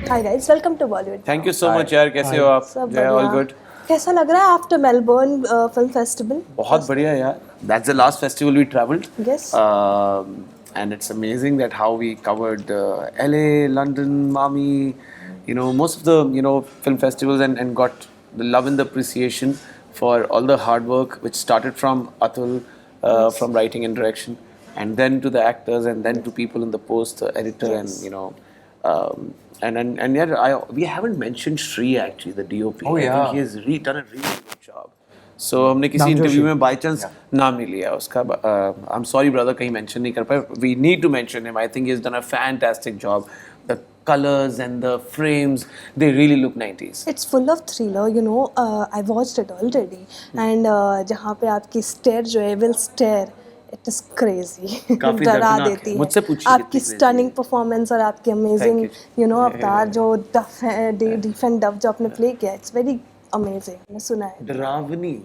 Hi guys, welcome to Bollywood. Thank you so much यार, कैसे हो आप? सब जय, ऑल बढ़िया। गुड? कैसा लग रहा है आफ्टर मेलबर्न फिल्म फेस्टिवल? बहुत बढ़िया यार. That's the last festival we traveled. Yes. And it's amazing that how we covered LA, London, Miami, most of the film festivals, and got the love and the appreciation for all the hard work which started from Atul, from writing and direction, and then to the actors, and then to people in the post, the editor, Yes. and yeah, we haven't mentioned Shri actually, the DOP. Oh, I yeah. think he has done a really good job. So हमने किसी interview में by chance नाम नहीं लिया उसका. I am sorry brother, कहीं mention नहीं कर पाए. We need to mention him. I think he has done a fantastic job. The colors and the frames, they really look 90s. It's full of thriller, you know. I watched it already, and जहाँ पे आपकी stare जो है, will stare. It is crazy. काफी डरा दर्दनाक देती है. है. मुझसे पूछिए आपकी कितनी stunning performance और आपकी amazing, Thank you know, अवतार जो डफ है, डीफ एंड डफ जो आपने play किया, it's very amazing. मैंने सुना है. डरावनी.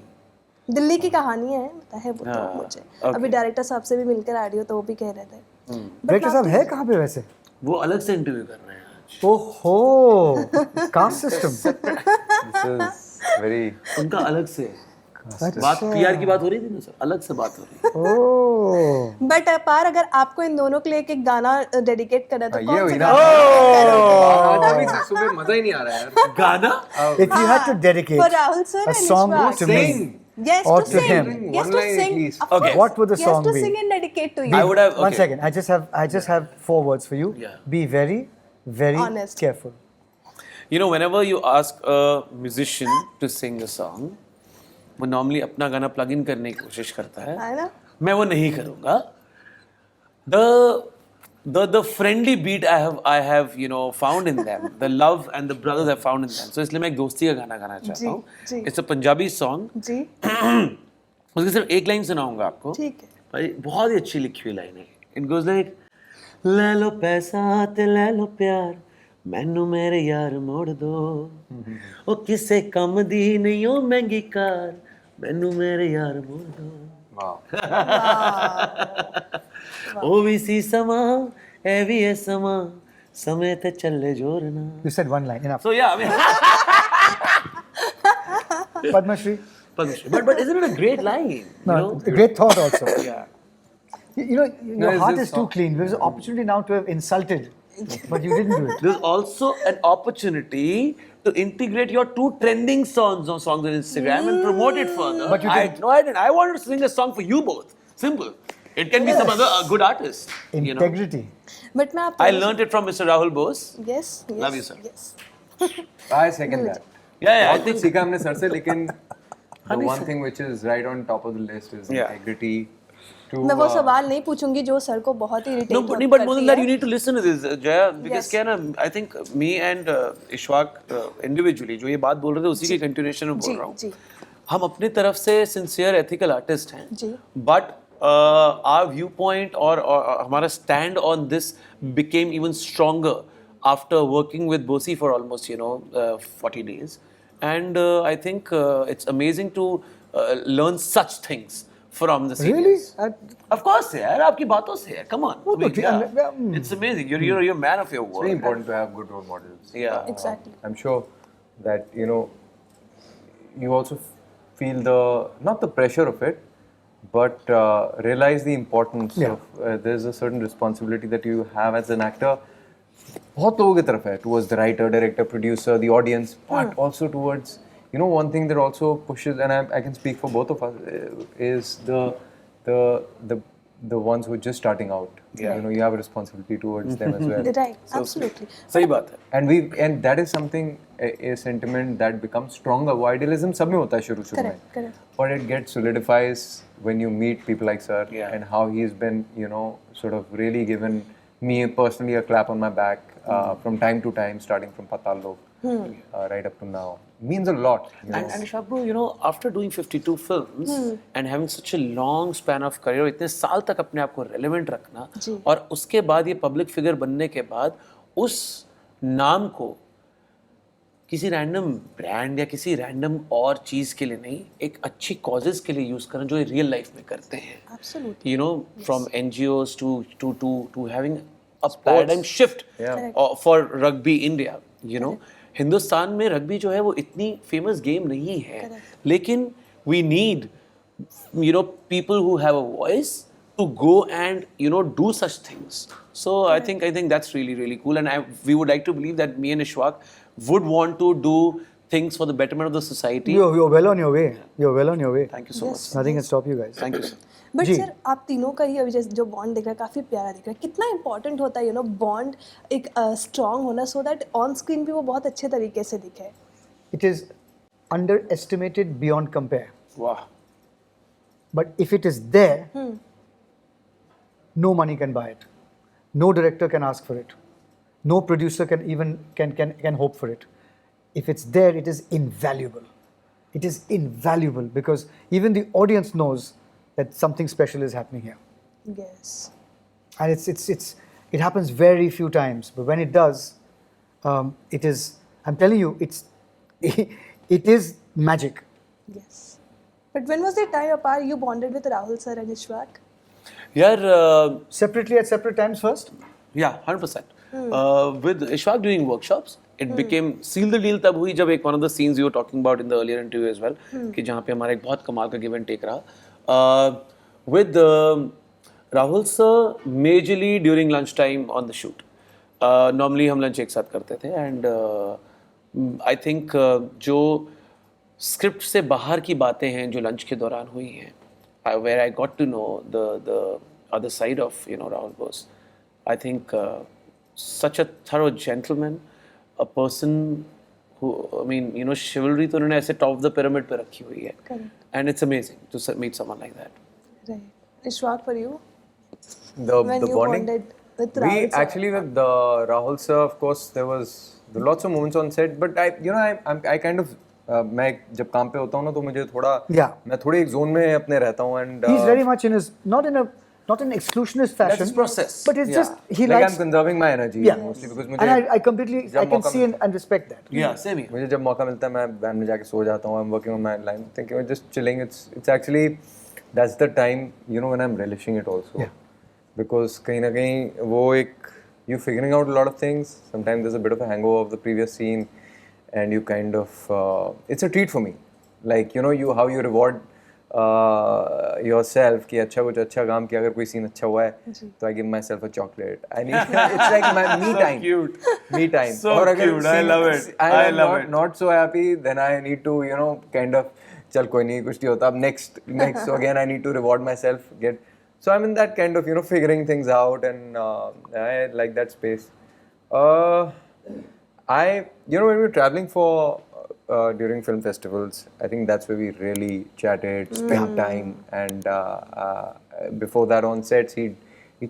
दिल्ली की कहानी है, पता है वो तो मुझे. अभी डायरेक्टर साहब से भी मिलकर आ रही हो तो वो भी कह रहे थे. डायरेक्टर साहब है कहाँ पे वैसे? वो अलग से इंटरव्यू कर रहे हैं आज. ओहो, caste system. This is very. उनका अलग से बात, पीआर की बात हो रही थी ना सर, अलग से बात हो रही है. ओह, बट पार अगर आपको इन दोनों के लिए एक गाना डेडिकेट करना है तो ये कौन हुई सा ना. गाना? आज अभी सुबह मजा ही नहीं आ रहा है यार. गाना. if you had to dedicate For Rahul sir a and song Ishwak. to me, Sing. Yes, or to to sing. him. Yes, One to line at sing. least. Of Okay. course. What would the Yes, song to be? sing and dedicate to you. I would have. One Okay. second, I just have 4 words for you. Yeah. Be very, very Honest. careful. Whenever you ask a musician to sing a song, वो normally अपना गाना plug in करने की कोशिश करता है. है ना? मैं वो नहीं करूँगा. The friendly beat I have found in them, the love and the brothers I found in them. So इसलिए मैं एक दोस्ती का गाना गाना चाहता हूँ. जी. It's a Punjabi song. जी, उसकी सिर्फ एक लाइन सुनाऊंगा आपको. ठीक है. भाई बहुत ही अच्छी लिखी हुई लाइन है. It goes like, ले लो पैसा ते ले लो प्यार, मैनू मेरे यार मोड़ दो. ओ किसे कम दी नहीं ओ महंगी कार, मैनू मेरे यार मोड़ दो. Wow. ओ भी सी समा ए भी है समा, समय ते चले जोरना. You said one line, enough. So yeah, I mean, Padma Shri. but isn't it a great line? No, a great thought also. Yeah. You know, your it's heart just is too clean. There's an opportunity now to have insulted, but you didn't do it. There's also an opportunity to integrate your 2 trending songs on Instagram and promote it further. But you didn't. No, I didn't. I wanted to sing a song for you both. Simple. It can be some other good artist. Integrity. But मैं आप I learned it from Mr. Rahul Bose. Yes, yes. Love you, sir. Yes. I second that. Yeah, I बहुत कुछ think. सीखा हमने sir से, लेकिन the one thing which is right on top of the list is Yeah. integrity. To मैं वो सवाल नहीं पूछूंगी जो सर को बहुत ही irritate No, करती but more than that, है. you need to listen to this, Jaya, because Yes. क्या है ना, I think me and Ishwak individually जो ये बात बोल रहे थे उसी के continuation में बोल रहा हूँ. जी. हम अपने तरफ से sincere ethical artist हैं. जी. But our viewpoint or हमारा stand on this became even stronger after working with Bosi for almost 40 days, and I think it's amazing to learn such things from the series. Really? Of course, यार आपकी बातों से है. Come on. It's amazing. You're a man of your It's very word. important to have good role models. Yeah. Exactly. I'm sure that you also feel not the pressure of it, but realize the importance Yeah. of there's a certain responsibility that you have as an actor. बहुत लोगों की तरफ है, towards the writer, director, producer, the audience, but also towards one thing that also pushes, and I can speak for both of us, is the ones who are just starting out. Yeah. You have a responsibility towards them as well. Right. Absolutely. सही बात है. And that is something, a sentiment that becomes stronger. वो idealism सब में होता है शुरू में. Correct. But it gets solidifies when you meet people like Sir, Yeah. and how he's been, sort of really given me personally a clap on my back from time to time, starting from Patal Lok right up to now. Means a lot. And Shabru, after doing 52 films and having such a long span of career, इतने साल तक अपने आप को relevant रखना, जी. और उसके बाद ये public figure बनने के बाद उस नाम को किसी रैंडम ब्रांड या किसी रैंडम और चीज के लिए नहीं, एक अच्छी कॉजेज के लिए यूज करना जो ये रियल लाइफ में करते हैं. Absolutely. From NGOs to having a paradigm shift Yeah. for Rugby India. Hindustan में रग्बी जो है वो इतनी फेमस गेम नहीं है, लेकिन we need people who have a voice to go and do such things. So I think that's really cool, and we would like to believe that me and Ishwak would want to do things for the betterment of the society. You're well on your way. You're well on your way. Thank you so much. Nothing can stop you guys. Thank you, sir. But जी। Sir आप तीनों का ही अभी जैसे जो bond दिख रहा है काफ़ी प्यारा दिख रहा है, कितना इंपॉर्टेंट होता है बॉन्ड एक स्ट्रॉन्ग होना, सो दैट ऑन स्क्रीन भी वो बहुत अच्छे तरीके से दिखे. It is underestimated beyond compare. Wow. But if it is there, no money can buy it. No director can ask for it. No producer can even can hope for it. If it's there, it is invaluable. It is invaluable because even the audience knows that something special is happening here. Yes. And it happens very few times, but when it does, it is. I'm telling you, it is magic. Yes. But when was the time apart you bonded with Rahul sir and Ishwak? Yeah, Separately at separate times first. yeah, 100%. With Ishwak doing workshops, it became seal the deal तब हुई जब एक one of the scenes you were talking about in the earlier interview as well, कि जहाँ पे हमारा एक बहुत कमाल का give and take रहा. With Rahul sir, majorly during lunch time on the shoot. Normally हम lunch एक साथ करते थे, and I think जो स्क्रिप्ट से बाहर की बातें हैं जो लंच के दौरान हुई हैं, where I got to know the other side of Rahul Bose. I think such a thorough gentleman, a person who, I mean, chivalry तो उन्होंने ऐसे top of the pyramid पे रखी हुई है. Correct. And it's amazing to meet someone like that. Right. Ishwak, for you? The When you bonding. bonded with We Rahul sir? actually with Rahul sir, of course, there was lots of moments on set, but I kind of मैं जब काम पे होता हूँ ना तो मुझे थोड़ा मैं थोड़े एक जोन में अपने रहता हूँ, and He's very much in his not in an exclusionist fashion. That's his process. But it's just he like likes. I'm conserving my energy mostly because मुझे And I completely जब I can मौका see and respect that. Yeah, same here. मुझे जब मौका मिलता है मैं van में जाके सो जाता हूँ. I'm working on my line, thinking just chilling. It's actually that's the time when I'm relishing it also. Yeah. Because कहीं ना कहीं वो एक you figuring out a lot of things. Sometimes there's a bit of a hangover of the previous scene, and you kind of it's a treat for me. Like you how you reward yourself कि अच्छा कुछ अच्छा काम किया, अगर कोई scene अच्छा हुआ है तो I give myself a chocolate. I need it's like my me So time. cute. Me time. So और अगर cute. I scene- love it. I I am love it. not so happy, then I need to kind of चल कोई नहीं कुछ नहीं होता, अब next so again I need to reward myself, so I'm in that kind of figuring things out, and I like that space. I when we were traveling for during film festivals, I think that's where we really chatted, spent time, and before that on sets he'd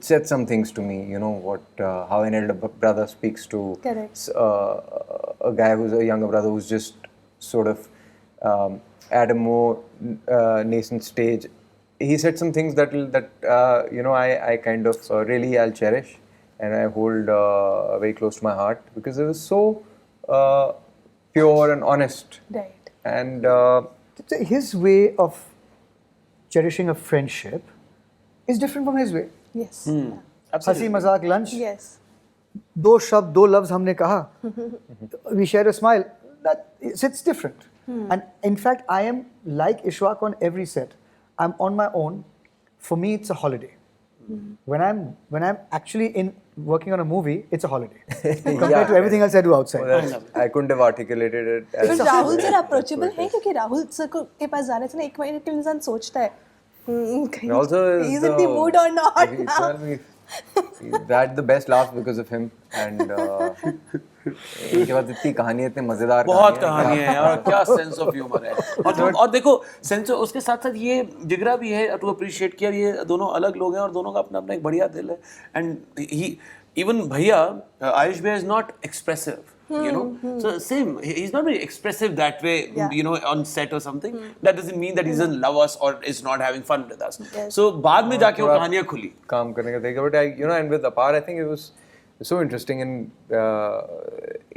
said some things to me, what how an elder brother speaks to Correct. a guy who's a younger brother who's just sort of at a more nascent stage. He said some things that I kind of really I'll cherish, and I hold very close to my heart because it was so pure and honest. Right. And His way of cherishing a friendship is different from his way. Yes. हंसी मजाक lunch. Yes. दो शब्द दो लफ्ज हमने कहा. We share a smile. It's different. And in fact, I am like Ishwak on every set. I'm on my own. For me, it's a holiday. When I'm actually working on a movie, it's a holiday compared to everything else I do outside. I couldn't have articulated it. फिर Rahul sir approachable है क्योंकि Rahul sir के पास जाने से ना एक minute के लिए इंसान सोचता है And also he's in the mood or not he now. told me we had the best laugh because of him, and इनके बाद इतनी कहानी इतने मजेदार बहुत कहानियां हैं और क्या सेंस ऑफ ह्यूमर है. और देखो सेंस उसके साथ साथ ये जिगरा भी है टू अप्रिशिएट किया. ये दोनों अलग लोग हैं और दोनों का अपना अपना एक बढ़िया दिल है. एंड ही इवन भैया आयुष भैया is not expressive, so same, he's not very expressive that way, on set or something. That doesn't mean that he doesn't love us or is not having fun with us. Yes. So बाद में जाके वो कहानियां खुली. काम करने का तरीका. But and with Apar, I think it was so interesting, and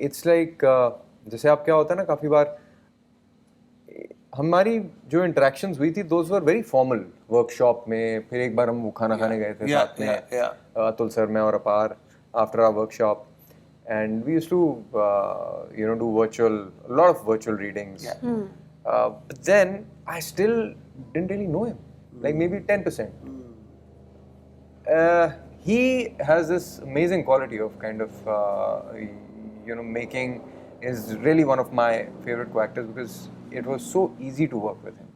it's like जैसे आप क्या होता है ना, काफी बार हमारी जो interactions हुई थी, those were very formal. Workshop में फिर एक बार हम खाना खाने गए थे साथ में, अतुल सर, मैं और अपार, after our workshop. and we used to do a lot of virtual readings. But then I still didn't really know him, like maybe 10%. He has this amazing quality of kind of making is really one of my favorite co-actors because it was so easy to work with him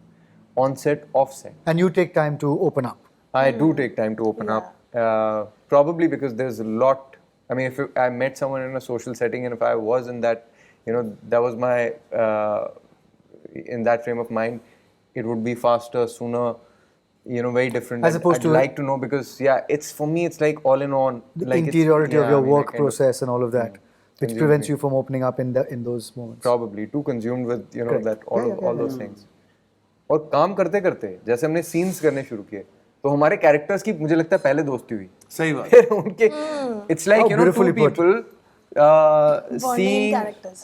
on set, off set. And you take time to open up. I do take time to open up, probably because there's a lot. I mean, if I met someone in a social setting and if I was in that, that was my, in that frame of mind, it would be faster, sooner, very different. As opposed I'd to like to know because, it's for me, it's like all in on. The like interiority of your I work kind of process and all of that, which consumes prevents me. you from opening up in those moments. Probably too consumed with Correct. that all Yeah. those things. और काम करते करते जैसे हमने scenes करने शुरू किए तो हमारे कैरेक्टर्स की मुझे लगता है पहले दोस्ती हुई सही बात फिर उनके it's like How to beautifully put. People Bonding seeing characters.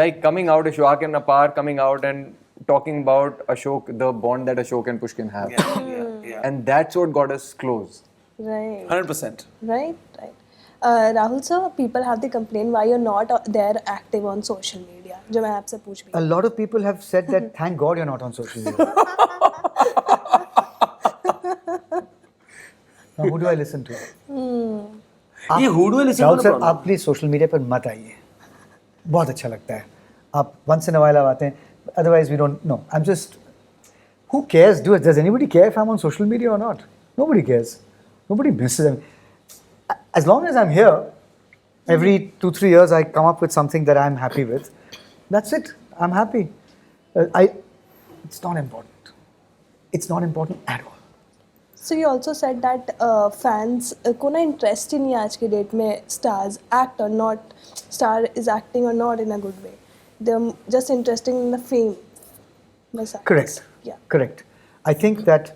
like coming out Ashok and Apar coming out and talking about Ashok, the bond that Ashok and Pushkin have, and that's what got us close. Right. 100%. Right. Rahul sir, people have the complaint why you're not there active on social media. जो मैं आपसे पूछ भी A lot of people have said that thank God you're not on social media. Now who do I listen to? ये who do I listen Rahul to? Sir आप please social media पर मत आइए, बहुत अच्छा लगता है आप once in a while आते हैं, otherwise we don't know. I'm just, who cares? Does anybody care if I'm on social media or not? Nobody cares. Nobody misses them. As long as I'm here, every 2-3 years I come up with something that I'm happy with. That's it. I'm happy. It's not important. It's not important at all. So you also said that fans को ना interest ही नहीं है आज के date में stars act or not, star is acting or not in a good way. They're just interested in the fame. बस Correct. Yeah. Correct. I think that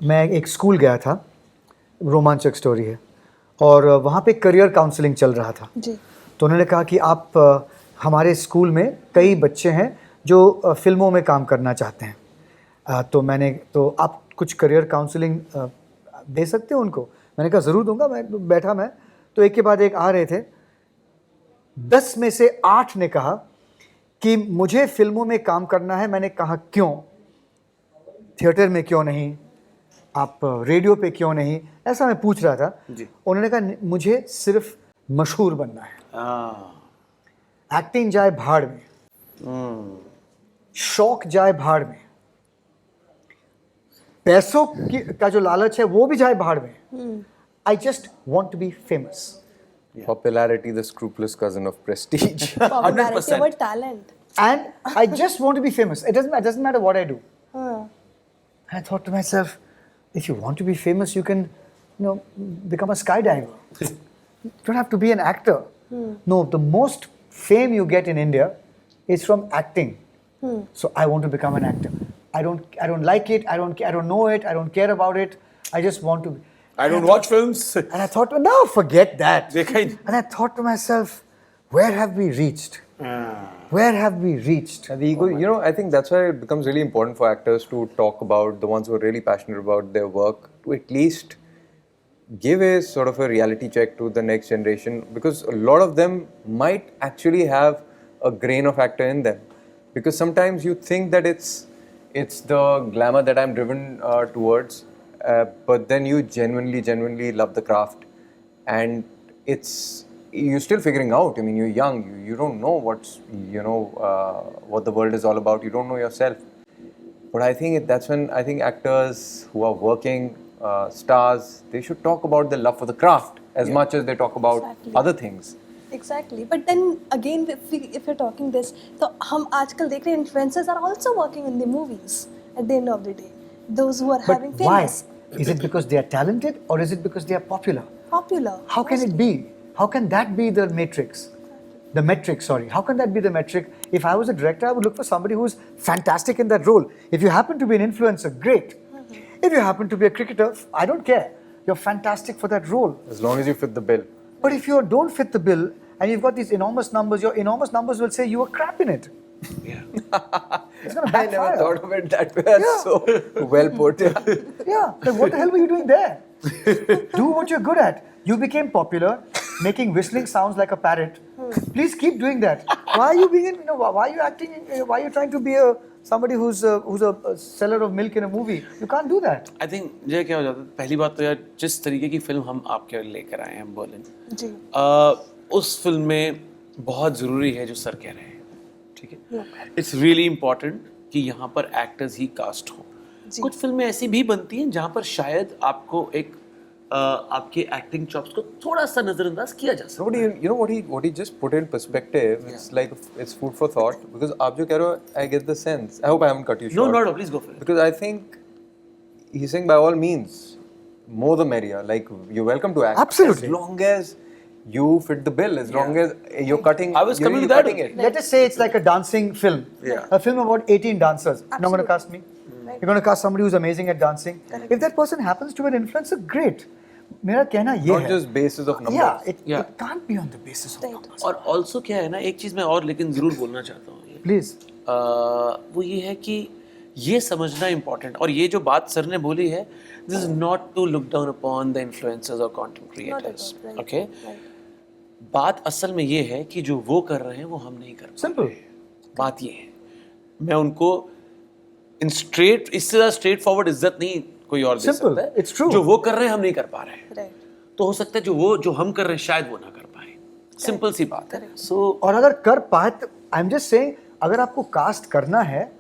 मैं एक स्कूल गया था, रोमांचक स्टोरी है, और वहाँ पे करियर काउंसलिंग चल रहा था. जी. तो उन्होंने कहा कि आप हमारे स्कूल में कई बच्चे हैं जो फिल्मों में काम करना चाहते हैं, तो आप कुछ करियर काउंसलिंग दे सकते हो उनको. मैंने कहा ज़रूर दूंगा. मैं तो एक के बाद एक आ रहे थे. 10 में से 8 ने कहा कि मुझे फिल्मों में काम करना है. मैंने कहा क्यों? थिएटर में क्यों नहीं, आप रेडियो पे क्यों नहीं, ऐसा मैं पूछ रहा था. उन्होंने कहा मुझे सिर्फ मशहूर बनना है. एक्टिंग जाए भाड़ में, शौक जाए भाड़ में, पैसों का जो लालच है वो भी जाए भाड़ में. I just want to be famous. Popularity, the scrupulous cousin of prestige. Popularity 100%. over talent. And I just want to be famous. It doesn't matter what I do. I thought to myself, if you want to be famous, you can, become a skydiver. You don't have to be an actor. No, the most fame you get in India is from acting. So I want to become an actor. I don't like it. I don't know it. I don't care about it. I just want to. I don't watch films. And I thought, no, forget that. देखा ही And I thought to myself, where have we reached? Where have we reached? And the ego, I think that's why it becomes really important for actors to talk about, the ones who are really passionate about their work, to at least give a sort of a reality check to the next generation, because a lot of them might actually have a grain of actor in them. Because sometimes you think that it's the glamour that I'm driven towards, but then you genuinely love the craft, and you're still figuring out. I mean, you're young, you don't know what the world is all about. You don't know yourself. But I think that's when I think actors who are working, stars, they should talk about the love for the craft as much as they talk about Exactly. other things. Exactly. But then again, if you're talking this, तो हम आजकल देख रहे हैं influencers are also working in the movies at the end of the day. Those who are But having why? famous, Is it because they are talented or is it because they are popular? popular. How can it be? How can that be the matrix? The metric, sorry. How can that be the metric? If I was a director, I would look for somebody who's fantastic in that role. If you happen to be an influencer, great. If you happen to be a cricketer, I don't care. You're fantastic for that role. As long as you fit the bill. But if you don't fit the bill and you've got these enormous numbers, your enormous numbers will say you were crap in it. It's going to I backfire. never thought of it that way. That's so well put. Yeah, like what the hell were you doing there? Do what you're good at. You became popular. making whistling sounds like a parrot. Please keep doing that. Why are you being, why are you acting? Why are you trying to be somebody who's a seller of milk in a movie? You can't do that. I think ये क्या हो जाता है, पहली बात तो यार जिस तरीके की फिल्म हम आपके लेकर आए हैं बर्लिन, जी उस फिल्म में बहुत ज़रूरी है जो सर कह रहे हैं, ठीक है. इट्स रियली इम्पॉर्टेंट कि यहाँ पर एक्टर्स ही कास्ट हों. कुछ फिल्में ऐसी भी बनती हैं जहाँ पर शायद आपको एक आपके एक्टिंग चॉप्स को थोड़ा सा नजरअंदाज किया जा सकता है. You know what he just put in perspective. It's like it's food for thought because आप जो कह रहे हो, I get the sense. I hope I haven't cut you short. No, please go for it. Because I think he's saying by all means, more the merrier. Like you're welcome to act. Absolutely. As long as you fit the bill, as long as you're cutting. I was you're coming to that. cutting it. Let us say it's like a dancing film. Yeah. A film about 18 dancers. You're not going to cast me. You're going to cast somebody who's amazing at dancing. If that person happens to be an influencer, great. मेरा कहना ये Not है. just basis of numbers. Yeah, Yeah. it can't be on the basis of numbers. और also क्या है ना, एक चीज़ मैं और लेकिन ज़रूर बोलना चाहता हूँ, Please. वो ये है कि ये समझना इम्पोर्टेंट, और ये जो बात सर ने बोली है, this is not to look down upon the influencers और कंटेंट क्रिएटर्स. ओके, बात असल में ये है कि जो वो कर रहे हैं वो हम नहीं कर पा रहे. Simple. बात ये है, मैं उनको इससे ज़्यादा स्ट्रेट फॉरवर्ड इज्जत नहीं कोई और दे Simple. सकता है. It's true. जो वो कर रहे हैं हम नहीं कर पा रहे हैं, राइट तो हो सकता है जो हम कर रहे हैं शायद वो ना कर पाए. सिंपल सी बात है. सो और अगर कर पाए तो आई एम जस्ट सेइंग, अगर आपको कास्ट करना है,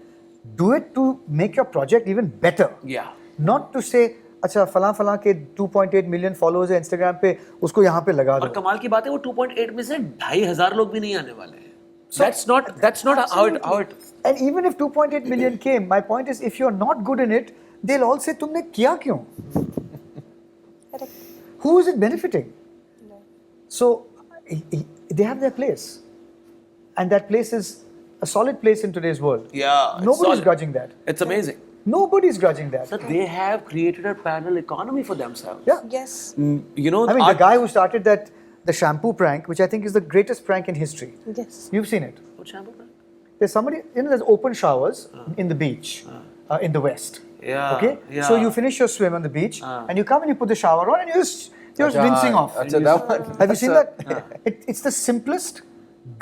do it to make your project even better. या नॉट टू से अच्छा फलां के 2.8 मिलियन फॉलोअर्स है इंस्टाग्राम पे, उसको यहाँ पे लगा और दो. कमाल की बात है वो 2.8 में से 2,500 लोग भी नहीं आने वाले हैं. That's not how it. And even if 2.8 million came, my point is if you're not good in it, they'll all say तुमने किया क्यों? Who is it benefiting? So they have their place, and that place is a solid place in today's world. Yeah, it's Nobody's solid. grudging that. It's amazing. Nobody's grudging that. So they have created a parallel economy for themselves. Yeah. Yes You know, I mean, the guy who started the shampoo prank, which I think is the greatest prank in history. Yes You've seen it. What shampoo brand? There's somebody, there's open showers in the beach in the West. Yeah. Okay? Yeah. So you finish your swim on the beach and you come and you put the shower on and you're just rinsing off. Acha, that one. Have you seen that? It's the simplest,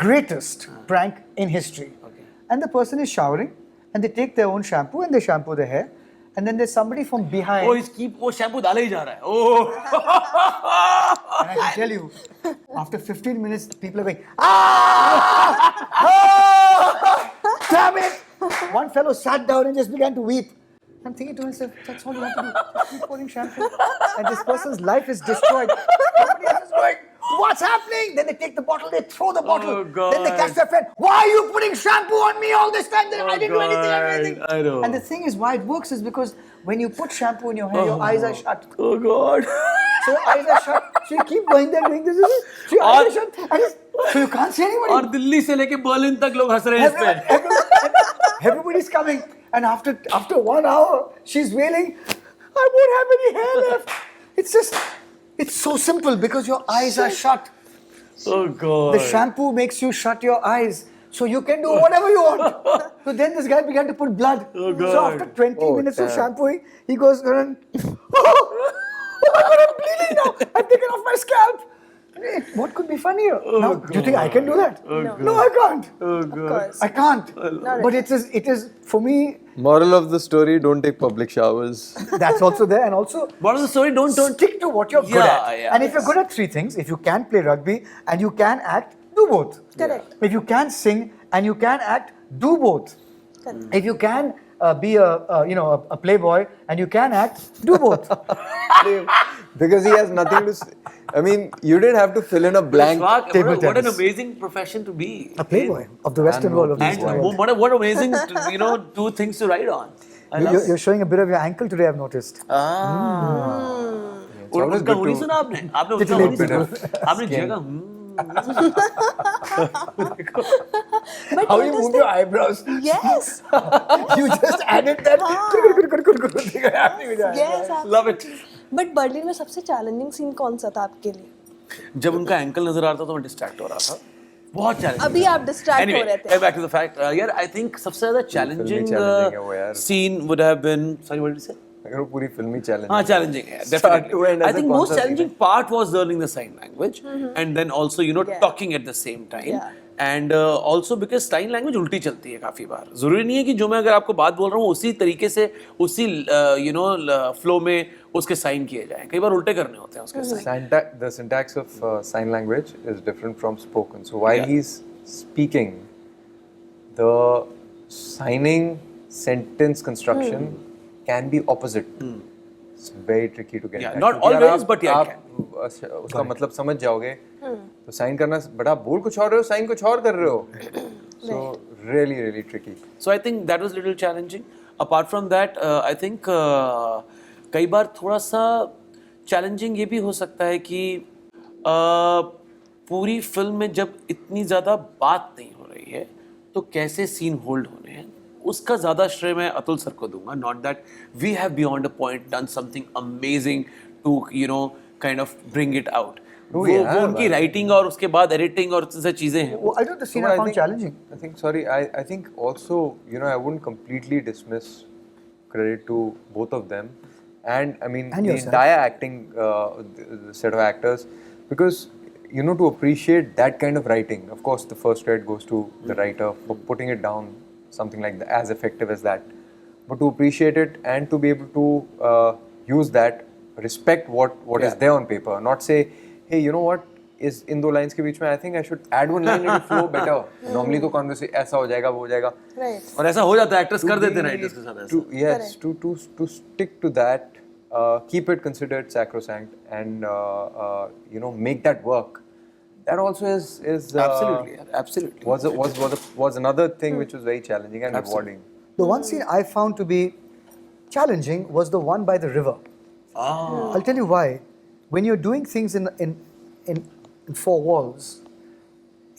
greatest prank in history. Okay. And the person is showering and they take their own shampoo and they shampoo their hair. And then there's somebody from behind. वो shampoo डाला ही जा रहा है. Oh. And I can tell you, after 15 minutes, people are going, ah! Oh! Damn it! One fellow sat down and just began to weep. I'm thinking to myself, that's all you have to do. Just keep pouring shampoo. And this person's life is destroyed. Somebody else is going, what's happening? Then they take the bottle, they throw the bottle. Oh, God. Then they catch their friend. Why are you putting shampoo on me all this time? I didn't do anything. I didn't do anything. I know. And the thing is, why it works is because when you put shampoo in your hair, your eyes are shut. Oh God. So your eyes are shut. So you keep going there doing this. So your eyes are shut. So you can't see anybody. और दिल्ली से लेके Berlin तक लोग हंस रहे हैं इस पे. Everybody's coming. And after 1 hour, she's wailing, I won't have any hair left. It's so simple because your eyes are shut. Oh God. The shampoo makes you shut your eyes. So you can do whatever you want. So then this guy began to put blood. Oh, God. So after 20 minutes of damn. shampooing, he goes, oh my God, I'm bleeding now. I've taken off my scalp. What could be funnier? Now, do you think I can do that? No, I can't. Oh of God. course I can't. But it is for me. Moral of the story: don't take public showers. That's also there, and also What is the story? Don't. stick to what you're good Yeah, at. yeah, And if you're good at 3 things, if you can play rugby and you can act, do both. Correct. If you can sing and you can act, do both. Correct. If you can be a playboy and you can act, do both. Because he has nothing to say. I mean, you didn't have to fill in a blank. Vishwak, table what an tennis. amazing profession to be. A playboy of the Western world of the And Eastern world. what amazing, two things to write on. I love You're showing a bit of your ankle today, I've noticed. It's always उसका good हुनी to- सुना आपने? आपने उसका Little हुनी bit सुना? आपने जिया का But How you move your eyebrows? yes You just added that. yes love it. But Berlin में सबसे चैलेंजिंग सीन कौन सा था आपके लिए? जब उनका एंकल नजर आ रहा था तो मैं डिस्ट्रैक्ट हो रहा था. बहुत चैलेंजिंग. अभी आप डिस्ट्रैक्ट हो रहे थे. back to the fact. यार, I think सबसे ज़्यादा challenging challenging है वो यार. scene would have been. Sorry, what did you say? अगर वो पूरी फिल्म ही challenge हाँ, है। challenging है, Start definitely. to end I as a think most concept, challenging part was learning the sign language and then also, you know, Yeah. talking at the same time. Yeah. And also because sign language उल्टी चलती है काफ़ी बार. ज़रूरी नहीं है कि जो मैं अगर आपको बात बोल रहा हूँ उसी तरीके से उसी you know flow में उसके साइन किए जाएं. कई बार उल्टे करने होते हैं उसके sign. The syntax of sign language is different from spoken. So while Yeah. he's speaking, the signing sentence construction can be opposite. It's very tricky to get. Yeah, that. not क्योंकि अगर always, but yeah, it आप उसका मतलब समझ जाओगे तो sign करना बड़ा बोल कुछ और रहे हो साइन कुछ और कर रहे हो. So really tricky. So I think that was a little challenging. Apart from that, I think कई बार थोड़ा सा challenging ये भी हो सकता है कि पूरी फिल्म में जब इतनी ज़्यादा बात नहीं हो रही है तो कैसे सीन होल्ड होने हैं उसका ज़्यादा श्रेय मैं अतुल सर को दूंगा. Not that we have beyond a point done something amazing to you know kind of bring it out. वो उनकी राइटिंग और उसके बाद एडिटिंग और ऐसी चीज़ें हैं. Well, I know the scene I found challenging. I think also, you know, I wouldn't completely dismiss credit to both of them, and I mean And the yourself. entire acting the set of actors, because you know to appreciate that kind of writing. Of course, the first credit goes to the writer for putting it down, something like that, as effective as that. But to appreciate it and to be able to use that, respect what is there on paper, not say, hey, you know what is in दो lines के बीच में I think I should add one line to flow better. Normally तो conversation ऐसा हो जाएगा वो हो जाएगा. Right. और ऐसा हो जाता है एक्टर्स कर To देते हैं be- राइटर्स के साथ ऐसा. Yes, to stick to that, keep it considered sacrosanct, and you know make that work. That also is Absolutely, yeah, absolutely. was another thing which was very challenging and rewarding. The one scene I found to be challenging was the one by the river. I'll tell you why. When you're doing things in four walls,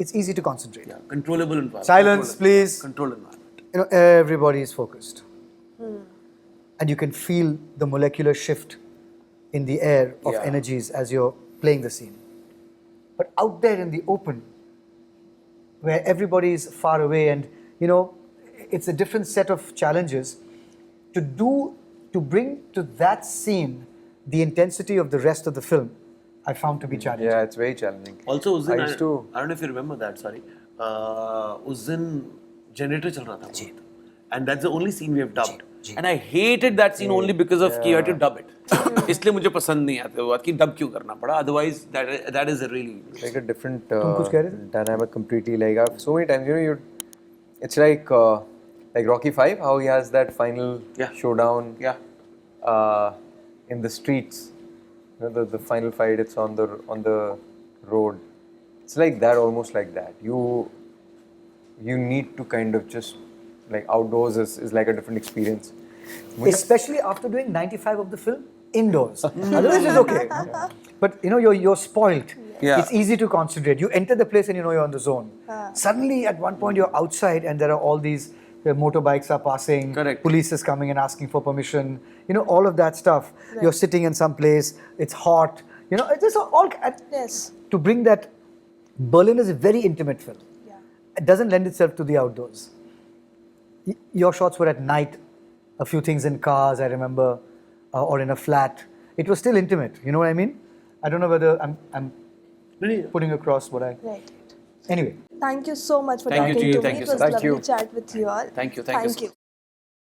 it's easy to concentrate. Yeah, controllable environment. Silence, please. Controlled environment. You know, everybody is focused. And you can feel the molecular shift in the air of Yeah. energies as you're playing the scene. But out there in the open, where everybody is far away and, you know, it's a different set of challenges to bring to that scene the intensity of the rest of the film, I found to be challenging. Yeah, it's very challenging. Also उस दिन I used to. I don't know if you remember that. Sorry. उस दिन generator चल रहा था बहुत. And that's the only scene we have dubbed. And I hated that scene only because of कि you had to dub it. इसलिए मुझे पसंद नहीं आते वो बात कि dub क्यों करना पड़ा. Otherwise that is a really. Like a different कुछ कह रहे थे? dynamic completely. Like I've so many times, you know, it's like Rocky 5, how he has that final Yeah. showdown. Yeah. In the streets, you know, the final fight. It's on the road. It's like that, almost like that. You need to kind of just like outdoors is like a different experience. Especially after doing 95 of the film indoors. Otherwise, it's okay. But you know, you're spoiled. Yeah. It's easy to concentrate. You enter the place and you know you're on the zone. Suddenly, at one point, you're outside and there are all these motorbikes are passing. Correct. Police is coming and asking for permission. You know, all of that stuff. You're sitting in some place. It's hot. You know, it's just all. Yes. To bring that, Berlin is a very intimate film. Yeah. It doesn't lend itself to the outdoors. Your shots were at night, a few things in cars, I remember, or in a flat. It was still intimate, you know what I mean? I don't know whether I'm putting across what I... Right. Anyway. Thank you so much for Thank you, talking Ji. to Thank me. you It was so much. lovely Thank you. chat with you all. Thank you. Thank you so much.